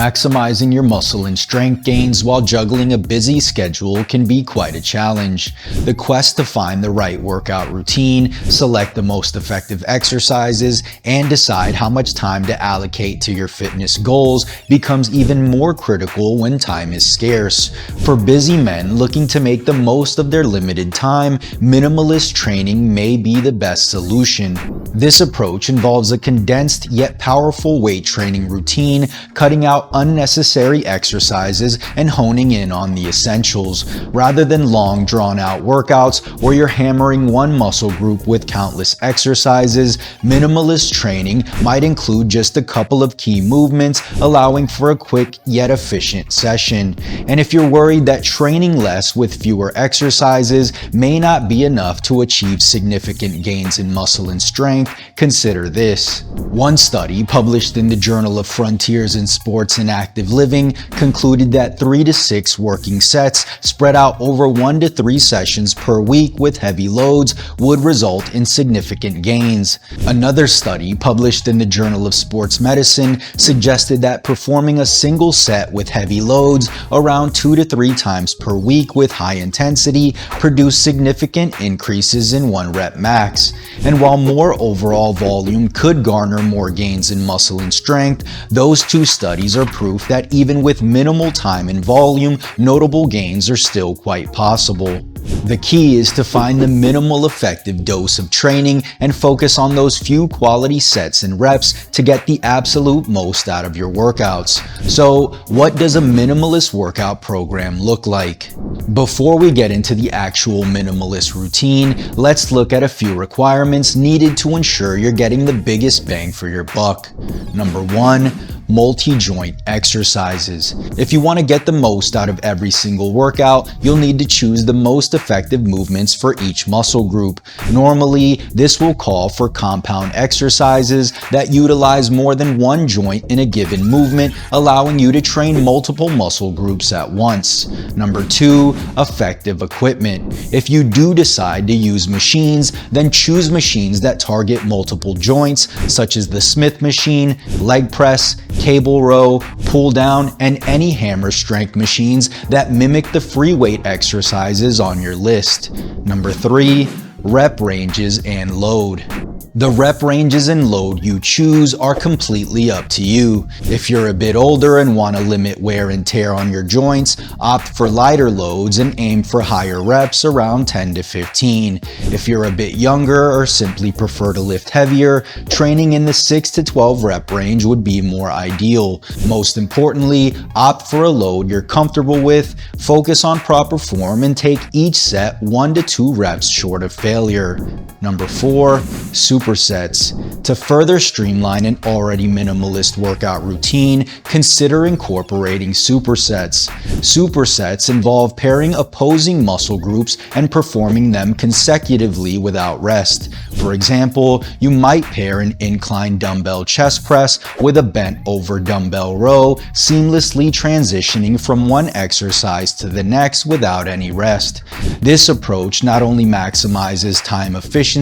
Maximizing your muscle and strength gains while juggling a busy schedule can be quite a challenge. The quest to find the right workout routine, select the most effective exercises, and decide how much time to allocate to your fitness goals becomes even more critical when time is scarce. For busy men looking to make the most of their limited time, minimalist training may be the best solution. This approach involves a condensed yet powerful weight training routine, cutting out unnecessary exercises and honing in on the essentials, rather than long drawn-out workouts where you're hammering one muscle group with countless exercises. Minimalist training might include just a couple of key movements, allowing for a quick yet efficient session. And if you're worried that training less with fewer exercises may not be enough to achieve significant gains in muscle and strength, consider this. One study published in the Journal of Frontiers in Sports and Active Living concluded that 3 to 6 working sets spread out over 1 to 3 sessions per week with heavy loads would result in significant gains. Another study published in the Journal of Sports Medicine suggested that performing a single set with heavy loads around 2 to 3 times per week with high intensity produced significant increases in 1 rep max. And while more overall volume could garner more gains in muscle and strength, those 2 studies are proof that even with minimal time and volume, notable gains are still quite possible. The key is to find the minimal effective dose of training and focus on those few quality sets and reps to get the absolute most out of your workouts. So, what does a minimalist workout program look like? Before we get into the actual minimalist routine, let's look at a few requirements needed to ensure you're getting the biggest bang for your buck. Number 1. Multi-joint exercises. If you want to get the most out of every single workout, you'll need to choose the most effective movements for each muscle group. Normally, this will call for compound exercises that utilize more than one joint in a given movement, allowing you to train multiple muscle groups at once. Number 2, effective equipment. If you do decide to use machines, then choose machines that target multiple joints, such as the Smith machine, leg press, cable row, pull down, and any hammer strength machines that mimic the free weight exercises on your list. Number 3, rep ranges and load. The rep ranges and load you choose are completely up to you. If you're a bit older and want to limit wear and tear on your joints, opt for lighter loads and aim for higher reps around 10 to 15. If you're a bit younger or simply prefer to lift heavier, training in the 6 to 12 rep range would be more ideal. Most importantly, opt for a load you're comfortable with, focus on proper form, and take each set 1 to 2 reps short of failure. Number 4, supersets. To further streamline an already minimalist workout routine, consider incorporating supersets. Supersets involve pairing opposing muscle groups and performing them consecutively without rest. For example, you might pair an incline dumbbell chest press with a bent over dumbbell row, seamlessly transitioning from one exercise to the next without any rest. This approach not only maximizes time efficiency,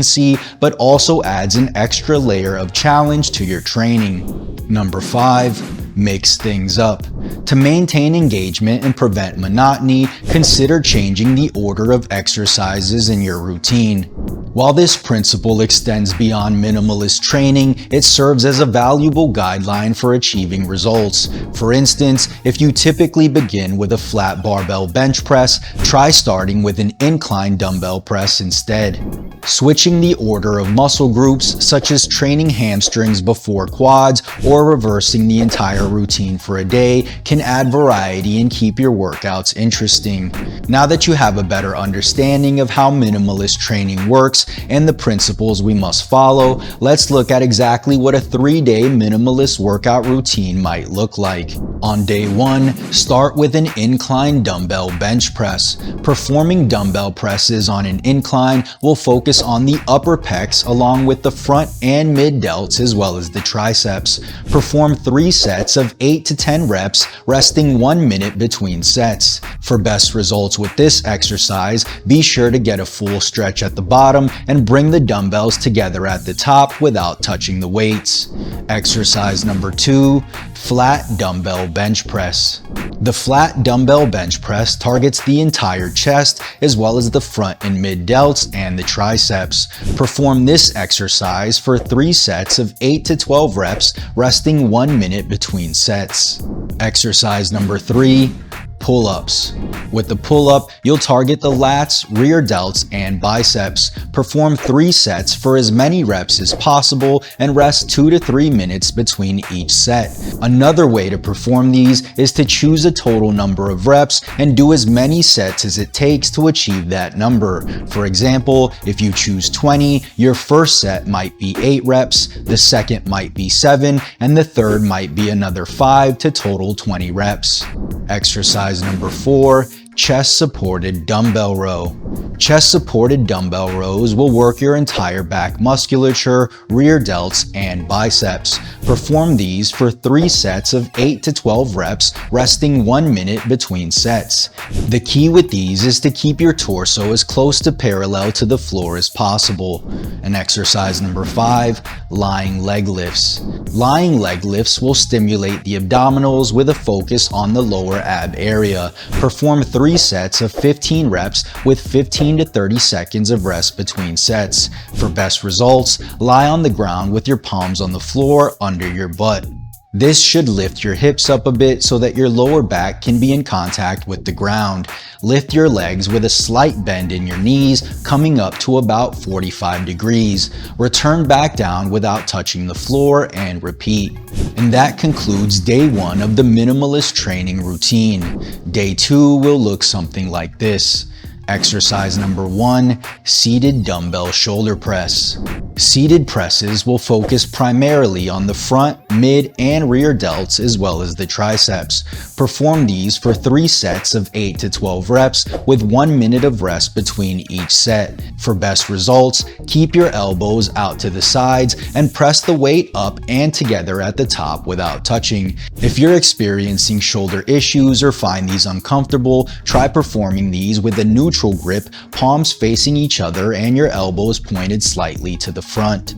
but also adds an extra layer of challenge to your training. Number 5, mix things up. To maintain engagement and prevent monotony, consider changing the order of exercises in your routine. While this principle extends beyond minimalist training, it serves as a valuable guideline for achieving results. For instance, if you typically begin with a flat barbell bench press, try starting with an incline dumbbell press instead. Switching the order of muscle groups, such as training hamstrings before quads or reversing the entire routine for a day, can add variety and keep your workouts interesting. Now that you have a better understanding of how minimalist training works and the principles we must follow, let's look at exactly what a 3-day minimalist workout routine might look like. On day 1, start with an incline dumbbell bench press. Performing dumbbell presses on an incline will focus on the upper pecs along with the front and mid delts as well as the triceps. Perform 3 sets of 8 to 10 reps, resting 1 minute between sets. For best results with this exercise, be sure to get a full stretch at the bottom and bring the dumbbells together at the top without touching the weights. Exercise number 2, Flat dumbbell bench press. The flat dumbbell bench press targets the entire chest as well as the front and mid delts and the triceps. Perform this exercise for 3 sets of 8 to 12 reps, resting 1 minute between sets. Exercise number 3. Pull-ups. With the pull-up, you'll target the lats, rear delts, and biceps. Perform 3 sets for as many reps as possible and rest 2 to 3 minutes between each set. Another way to perform these is to choose a total number of reps and do as many sets as it takes to achieve that number. For example, if you choose 20, your first set might be 8 reps, the second might be 7, and the third might be another 5 to total 20 reps. Exercise number 4, chest supported dumbbell row. Chest supported dumbbell rows will work your entire back musculature, rear delts, and biceps. Perform these for 3 sets of 8 to 12 reps, resting 1 minute between sets. The key with these is to keep your torso as close to parallel to the floor as possible. And exercise number 5, lying leg lifts. Lying leg lifts will stimulate the abdominals with a focus on the lower ab area. Perform 3 sets of 15 reps with 15 to 30 seconds of rest between sets. For best results, lie on the ground with your palms on the floor under your butt. This should lift your hips up a bit so that your lower back can be in contact with the ground. Lift your legs with a slight bend in your knees, coming up to about 45 degrees. Return back down without touching the floor and repeat. And that concludes day 1 of the minimalist training routine. Day 2 will look something like this. Exercise number 1, seated dumbbell shoulder press. Seated presses will focus primarily on the front, mid, and rear delts as well as the triceps. Perform these for 3 sets of 8 to 12 reps with 1 minute of rest between each set. For best results, keep your elbows out to the sides and press the weight up and together at the top without touching. If you're experiencing shoulder issues or find these uncomfortable, try performing these with a neutral grip, palms facing each other and your elbows pointed slightly to the front.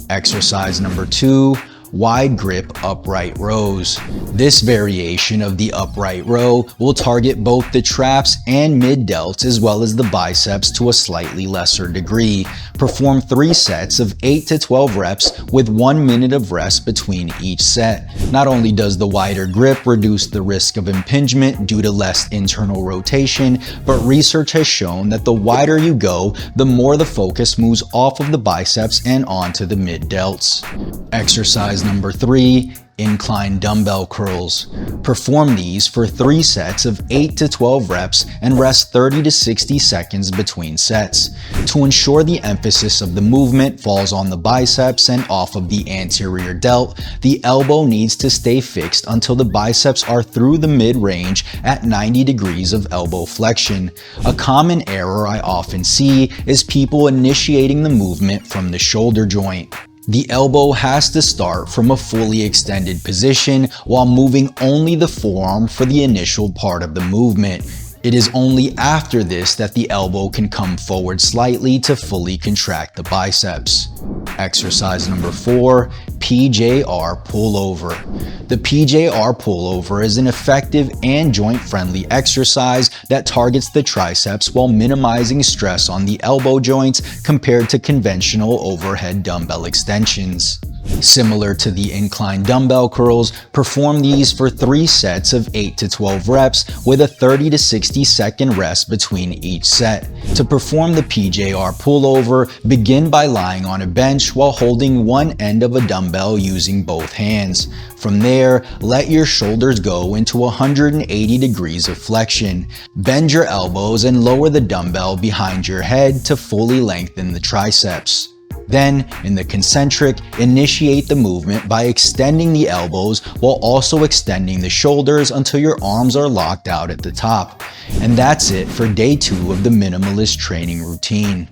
Exercise number 2, wide grip upright rows. This variation of the upright row will target both the traps and mid delts as well as the biceps to a slightly lesser degree. Perform 3 sets of 8 to 12 reps with 1 minute of rest between each set. Not only does the wider grip reduce the risk of impingement due to less internal rotation, but research has shown that the wider you go, the more the focus moves off of the biceps and onto the mid delts. Exercise number 3, incline dumbbell curls. Perform these for 3 sets of 8 to 12 reps and rest 30 to 60 seconds between sets. To ensure the emphasis of the movement falls on the biceps and off of the anterior delt, the elbow needs to stay fixed until the biceps are through the mid-range at 90 degrees of elbow flexion. A common error I often see is people initiating the movement from the shoulder joint. The elbow has to start from a fully extended position while moving only the forearm for the initial part of the movement. It is only after this that the elbow can come forward slightly to fully contract the biceps. Exercise number 4, PJR pullover. The PJR pullover is an effective and joint-friendly exercise that targets the triceps while minimizing stress on the elbow joints compared to conventional overhead dumbbell extensions. Similar to the incline dumbbell curls, perform these for 3 sets of 8 to 12 reps with a 30 to 60 second rest between each set. To perform the PJR pullover, begin by lying on a bench while holding one end of a dumbbell using both hands. From there, let your shoulders go into 180 degrees of flexion. Bend your elbows and lower the dumbbell behind your head to fully lengthen the triceps. Then, in the concentric, initiate the movement by extending the elbows while also extending the shoulders until your arms are locked out at the top. And that's it for day 2 of the minimalist training routine.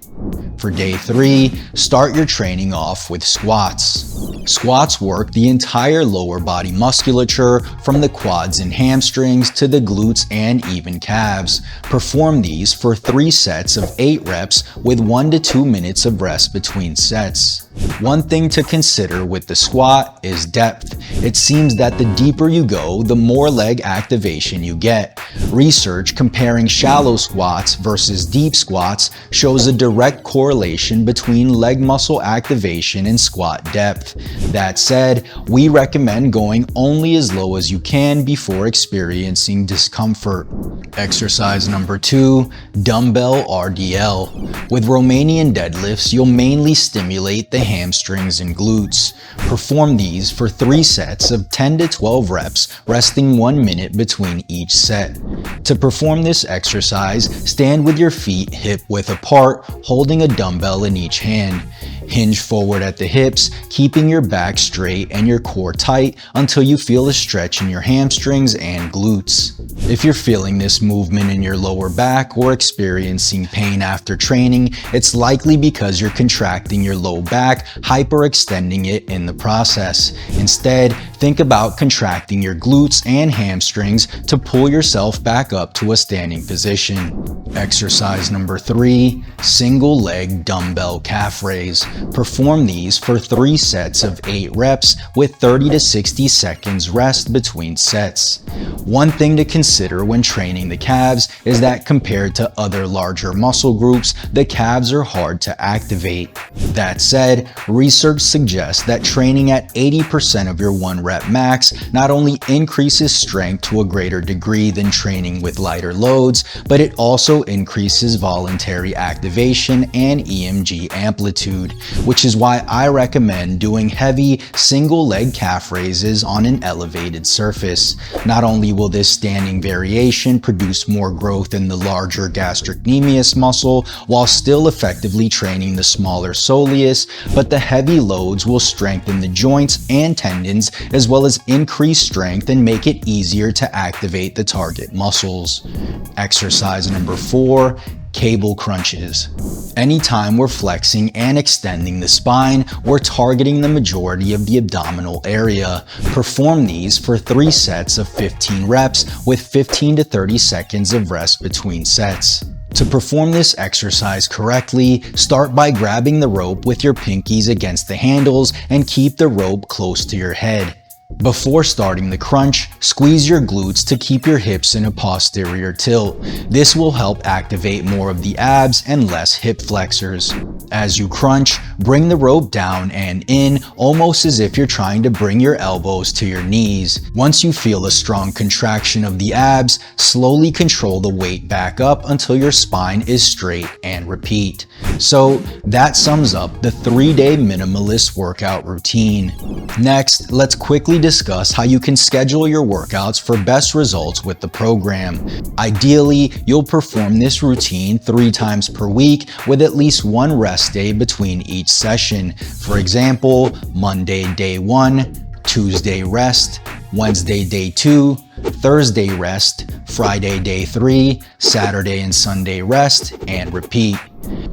For day 3, start your training off with squats. Squats work the entire lower body musculature from the quads and hamstrings to the glutes and even calves. Perform these for 3 sets of 8 reps with 1 to 2 minutes of rest between sets. One thing to consider with the squat is depth. It seems that the deeper you go, the more leg activation you get. Research comparing shallow squats versus deep squats shows a direct correlation between leg muscle activation and squat depth. That said, we recommend going only as low as you can before experiencing discomfort. Exercise number 2, dumbbell RDL. With Romanian deadlifts, you'll mainly stimulate the hamstrings and glutes. Perform these for 3 sets of 10 to 12 reps, resting 1 minute between each set. To perform this exercise, stand with your feet hip-width apart, holding a dumbbell in each hand. Hinge forward at the hips, keeping your back straight and your core tight until you feel a stretch in your hamstrings and glutes. If you're feeling this movement in your lower back or experiencing pain after training, it's likely because you're contracting your low back, hyperextending it in the process. Instead, think about contracting your glutes and hamstrings to pull yourself back up to a standing position. Exercise number 3, single leg dumbbell calf raise. Perform these for 3 sets of 8 reps with 30 to 60 seconds rest between sets. One thing to consider when training the calves is that compared to other larger muscle groups, the calves are hard to activate. That said, research suggests that training at 80% of your 1 rep max not only increases strength to a greater degree than training with lighter loads, but it also increases voluntary activation and EMG amplitude, which is why I recommend doing heavy single leg calf raises on an elevated surface. Not only will this standing variation produce more growth in the larger gastrocnemius muscle while still effectively training the smaller soleus, but the heavy loads will strengthen the joints and tendons as well as increase strength and make it easier to activate the target muscles. Exercise number 4, cable crunches. Anytime we're flexing and extending the spine, we're targeting the majority of the abdominal area. Perform these for 3 sets of 15 reps with 15 to 30 seconds of rest between sets. To perform this exercise correctly, start by grabbing the rope with your pinkies against the handles and keep the rope close to your head. Before starting the crunch, squeeze your glutes to keep your hips in a posterior tilt. This will help activate more of the abs and less hip flexors. As you crunch, bring the rope down and in, almost as if you're trying to bring your elbows to your knees. Once you feel a strong contraction of the abs, slowly control the weight back up until your spine is straight and repeat. So that sums up the 3-day minimalist workout routine. Next, let's quickly discuss how you can schedule your workouts for best results with the program. Ideally, you'll perform this routine 3 times per week with at least 1 rest day between each session. For example, Monday day 1, Tuesday rest, Wednesday day 2, Thursday rest, Friday day 3, Saturday and Sunday rest, and repeat.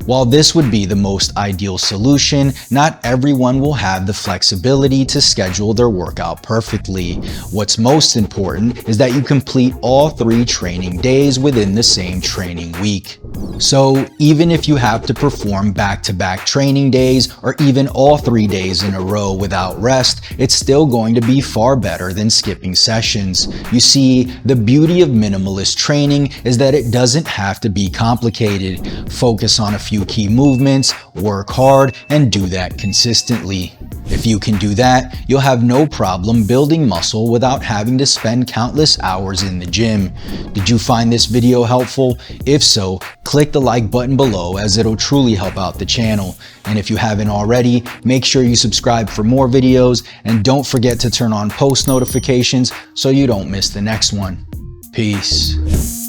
While this would be the most ideal solution, not everyone will have the flexibility to schedule their workout perfectly. What's most important is that you complete all 3 training days within the same training week. So even if you have to perform back-to-back training days or even all 3 days in a row without rest, it's still going to be far better than skipping sessions. You see, the beauty of minimalist training is that it doesn't have to be complicated. Focus on a few key movements, work hard, and do that consistently. If you can do that, you'll have no problem building muscle without having to spend countless hours in the gym. Did you find this video helpful? If so, click the like button below as it'll truly help out the channel. And if you haven't already, make sure you subscribe for more videos and don't forget to turn on post notifications so you don't miss the next one. Peace.